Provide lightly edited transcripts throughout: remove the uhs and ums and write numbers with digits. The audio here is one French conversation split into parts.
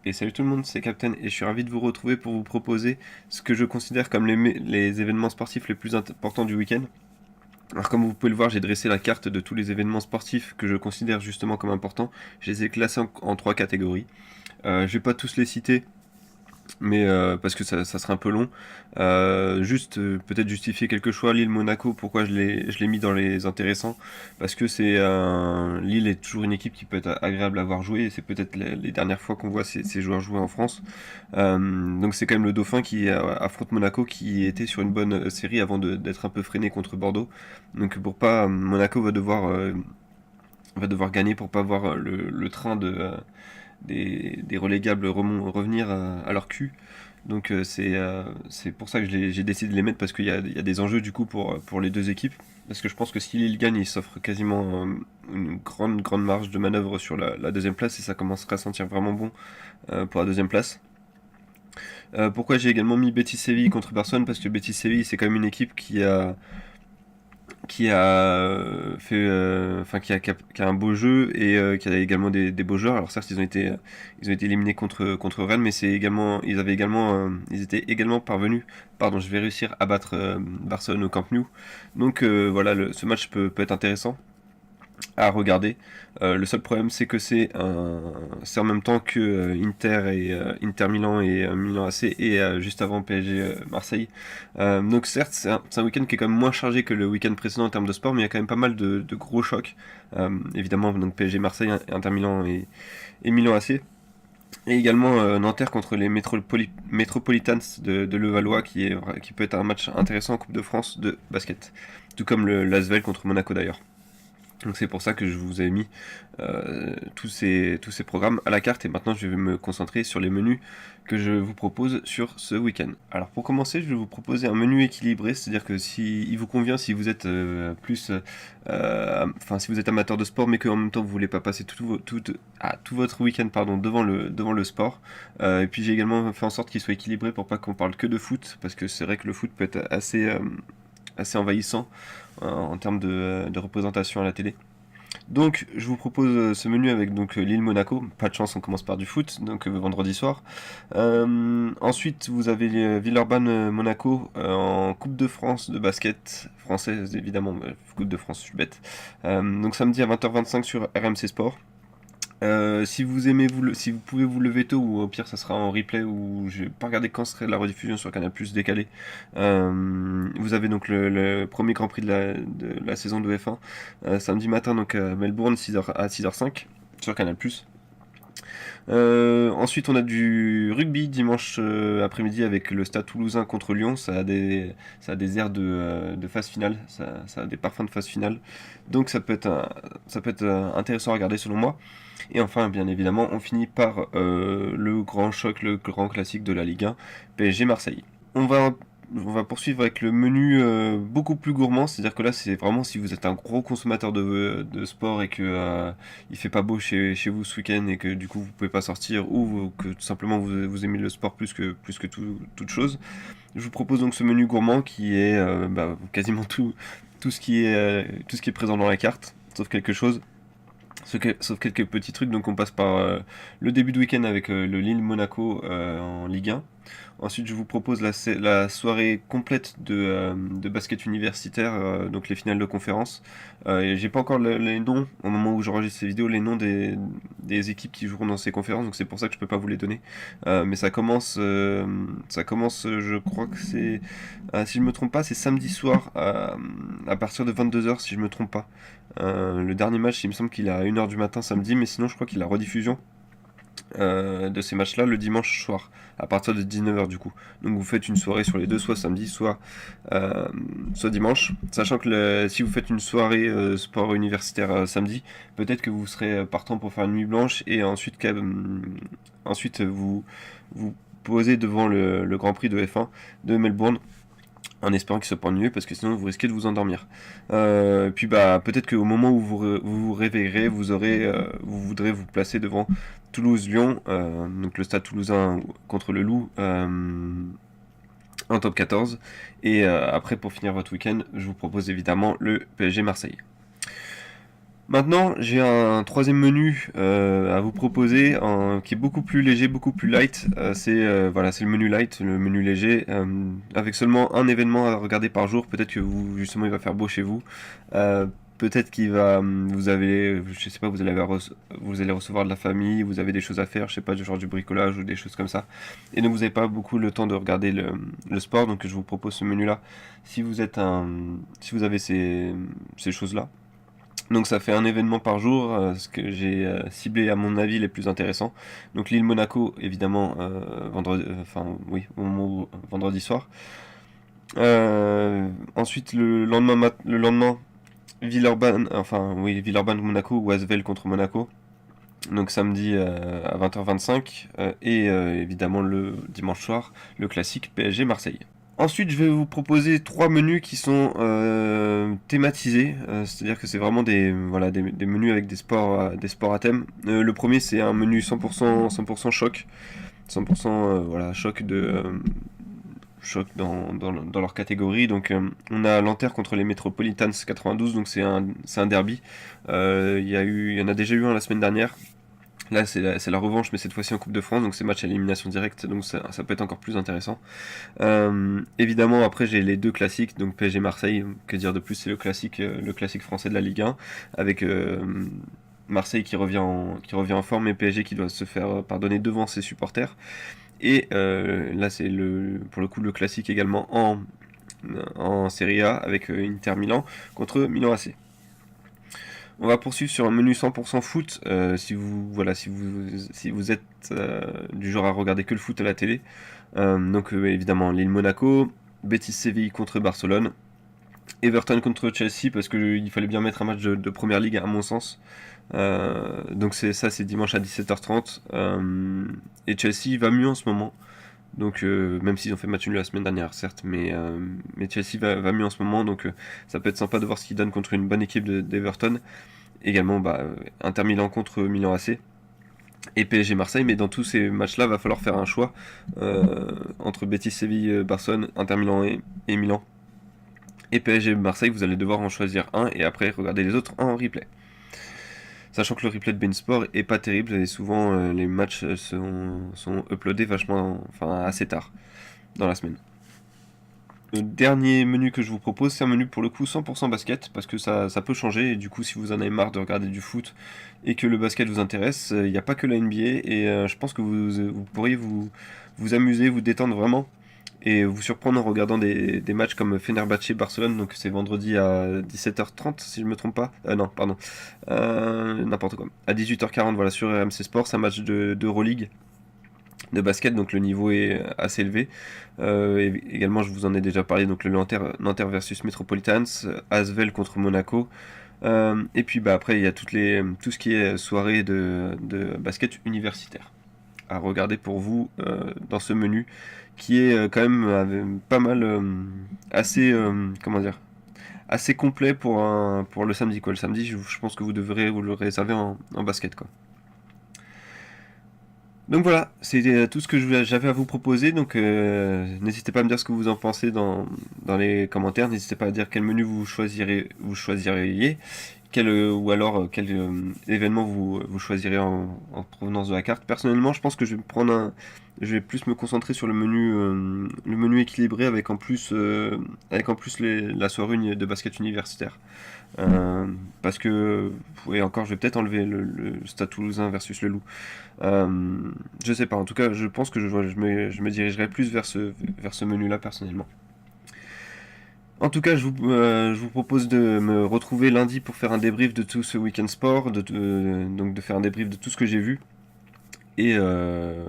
Et salut tout le monde, c'est Captain et je suis ravi de vous retrouver pour vous proposer ce que je considère comme les événements sportifs les plus importants du week-end. Alors comme vous pouvez le voir, j'ai dressé la carte de tous les événements sportifs que je considère justement comme importants. Je les ai classés en trois catégories. Je vais pas tous les citer, mais parce que ça serait un peu long. Juste peut-être justifier quelques choix. Lille-Monaco, pourquoi je l'ai mis dans les intéressants? Parce que Lille est toujours une équipe qui peut être agréable à voir jouer, et c'est peut-être les dernières fois qu'on voit ces joueurs jouer en France. Donc c'est quand même le Dauphin qui affronte Monaco, qui était sur une bonne série avant d'être un peu freiné contre Bordeaux. Donc pour pas Monaco va devoir gagner pour pas voir le train des relégables revenir à leur cul. Donc c'est pour ça que j'ai décidé de les mettre, parce qu'il y a des enjeux du coup pour les deux équipes. Parce que je pense que si Lille gagne, il s'offre quasiment une grande marge de manœuvre sur la deuxième place, et ça commencerait à sentir vraiment bon pour la deuxième place. Pourquoi j'ai également mis Betis Séville contre Barcelone? Parce que Betis Séville, c'est quand même une équipe qui a fait, enfin qui a un beau jeu, et qui a également des beaux joueurs. Alors certes, ils ont été éliminés contre Rennes, mais ils étaient également parvenus, pardon, je vais réussir à battre Barcelone au Camp Nou. Donc voilà, ce match peut être intéressant à regarder. Le seul problème, c'est que c'est en même temps que Inter Milan et Milan AC, et juste avant PSG Marseille. Donc certes, c'est un week-end qui est quand même moins chargé que le week-end précédent en termes de sport, mais il y a quand même pas mal de gros chocs. Évidemment, donc PSG Marseille, Inter Milan et Milan AC. Et également Nanterre contre les Metropolitans de Levallois, qui peut être un match intéressant en Coupe de France de basket. Tout comme le l'Asvel contre Monaco d'ailleurs. Donc c'est pour ça que je vous ai mis tous ces programmes à la carte, et maintenant je vais me concentrer sur les menus que je vous propose sur ce week-end. Alors pour commencer, je vais vous proposer un menu équilibré, c'est-à-dire que si il vous convient, si vous êtes si vous êtes amateur de sport, mais qu'en même temps vous voulez pas passer tout votre week-end, pardon, devant le sport. Et puis j'ai également fait en sorte qu'il soit équilibré pour pas qu'on parle que de foot, parce que c'est vrai que le foot peut être assez envahissant en termes de représentation à la télé. Donc je vous propose ce menu avec donc Lille-Monaco. Pas de chance, on commence par du foot, donc vendredi soir. Ensuite, vous avez Villeurbanne-Monaco en Coupe de France de basket française, évidemment. Coupe de France, je suis bête. Donc samedi à 20h25 sur RMC Sport. Si vous aimez si vous pouvez vous lever tôt, ou au pire ça sera en replay, ou je vais pas regarder quand serait la rediffusion sur Canal Plus décalé. Vous avez donc le premier Grand Prix de la saison de F1 samedi matin, donc à Melbourne, 6h à 6h05 sur Canal Plus. Ensuite, on a du rugby dimanche après-midi avec le Stade Toulousain contre Lyon. Ça a des airs de phase finale, ça a des parfums de phase finale. Donc ça peut être intéressant à regarder selon moi. Et enfin, bien évidemment, on finit par le grand choc, le grand classique de la Ligue 1, PSG Marseille. On va poursuivre avec le menu beaucoup plus gourmand, c'est-à-dire que là c'est vraiment si vous êtes un gros consommateur de sport, et que il fait pas beau chez vous ce week-end, et que du coup vous pouvez pas sortir, ou que tout simplement vous aimez le sport plus que toute chose. Je vous propose donc ce menu gourmand qui est quasiment tout ce qui est présent dans la carte, sauf quelque chose. Sauf quelques petits trucs. Donc on passe par le début de week-end avec le Lille-Monaco en Ligue 1. Ensuite, je vous propose la soirée complète de basket universitaire, donc les finales de conférence. Et j'ai pas encore les noms, au moment où j'enregistre ces vidéos, les noms des équipes qui joueront dans ces conférences, donc c'est pour ça que je peux pas vous les donner. Mais ça commence, je crois que si je me trompe pas, c'est samedi soir à partir de 22h, si je me trompe pas. Le dernier match, il me semble qu'il est à 1h du matin samedi, mais sinon je crois qu'il a rediffusion de ces matchs-là le dimanche soir, à partir de 19h du coup. Donc vous faites une soirée sur les deux, soit samedi, soit dimanche. Sachant que si vous faites une soirée sport universitaire samedi, peut-être que vous serez partant pour faire une nuit blanche, et ensuite vous posez devant le Grand Prix de F1 de Melbourne, en espérant qu'il soit pas ennuyeux, parce que sinon vous risquez de vous endormir. Puis peut-être qu'au moment où vous réveillerez, vous voudrez vous placer devant Toulouse-Lyon, donc le Stade Toulousain contre le Loup, en top 14. Et après, pour finir votre week-end, je vous propose évidemment le PSG Marseille. Maintenant, j'ai un troisième menu à vous proposer qui est beaucoup plus léger, beaucoup plus light. Voilà, c'est le menu light, le menu léger, avec seulement un événement à regarder par jour. Peut-être que vous, justement, il va faire beau chez vous. Peut-être qu'il va, vous avez, je sais pas, vous allez recevoir de la famille, vous avez des choses à faire, je sais pas, du genre du bricolage ou des choses comme ça. Et donc vous n'avez pas beaucoup le temps de regarder le sport, donc je vous propose ce menu-là. Si vous avez ces choses-là. Donc ça fait un événement par jour, ce que j'ai ciblé à mon avis les plus intéressants. Donc l'île Monaco, évidemment, vendredi soir. Ensuite le lendemain, Villeurbanne, Villeurbanne Monaco ou Asvel contre Monaco. Donc samedi à 20h25 évidemment le dimanche soir, le classique PSG Marseille. Ensuite, je vais vous proposer trois menus qui sont thématisés, c'est-à-dire que c'est vraiment des menus avec des sports à thème. Le premier, c'est un menu 100% choc, 100% choc dans leur catégorie. Donc, on a l'Inter contre les Metropolitans 92, donc c'est un derby. Il y en a déjà eu un la semaine dernière. Là, c'est la revanche, mais cette fois-ci en Coupe de France, donc c'est match à élimination directe, donc ça peut être encore plus intéressant. Évidemment, après, j'ai les deux classiques, donc PSG Marseille, que dire de plus, c'est le classique français de la Ligue 1, avec Marseille qui revient en forme et PSG qui doit se faire pardonner devant ses supporters. Et là, c'est pour le coup le classique également en Serie A, avec Inter Milan contre Milan AC. On va poursuivre sur un menu 100% foot. Si vous êtes du genre à regarder que le foot à la télé, donc évidemment Lille Monaco, Betis Séville contre Barcelone, Everton contre Chelsea parce qu'il fallait bien mettre un match de première ligue à mon sens. Donc c'est dimanche à 17h30 et Chelsea va mieux en ce moment. Donc même s'ils ont fait match nul la semaine dernière certes, mais Chelsea va mieux en ce moment, donc ça peut être sympa de voir ce qu'ils donnent contre une bonne équipe d'Everton. Également Inter Milan contre Milan AC et PSG Marseille, mais dans tous ces matchs-là, va falloir faire un choix entre Betis Séville, Barcelone, Inter Milan et Milan. Et PSG Marseille, vous allez devoir en choisir un et après regarder les autres en replay. Sachant que le replay de BeIN est pas terrible et souvent les matchs sont uploadés assez tard dans la semaine. Le dernier menu que je vous propose, c'est un menu pour le coup 100% basket, parce que ça peut changer, et du coup si vous en avez marre de regarder du foot et que le basket vous intéresse, il n'y a pas que la NBA, et je pense que vous pourriez vous amuser, vous détendre vraiment, et vous surprendre en regardant des matchs comme Fenerbahçe Barcelone, donc c'est vendredi à 17h30 si je me trompe pas, non pardon, n'importe quoi, à 18h40 voilà, sur RMC Sport, c'est un match d'Euroleague de basket, donc le niveau est assez élevé. Et également, je vous en ai déjà parlé, donc le Nanterre versus Metropolitans, Asvel contre Monaco. Et puis après, il y a tout ce qui est soirée de basket universitaire à regarder pour vous dans ce menu qui est quand même pas mal assez complet pour le samedi quoi. Le samedi, je pense que vous devrez vous le réserver en basket quoi. Donc voilà, c'était tout ce que j'avais à vous proposer. Donc n'hésitez pas à me dire ce que vous en pensez dans les commentaires. N'hésitez pas à dire quel menu vous choisiriez, ou alors quel événement vous choisirez en provenance de la carte. Personnellement, je pense que je vais plus me concentrer sur le menu équilibré avec en plus la soirée de basket universitaire. Parce que, et encore, je vais peut-être enlever le Stade Toulousain versus le Loup. Je sais pas, en tout cas, je pense que je me dirigerai plus vers ce menu-là personnellement. En tout cas, je vous propose de me retrouver lundi pour faire un débrief de tout ce week-end sport, donc de faire un débrief de tout ce que j'ai vu. Et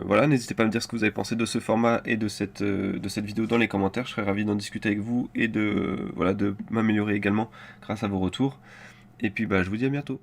voilà, n'hésitez pas à me dire ce que vous avez pensé de ce format et de cette vidéo dans les commentaires. Je serais ravi d'en discuter avec vous et de m'améliorer également grâce à vos retours. Et puis je vous dis à bientôt.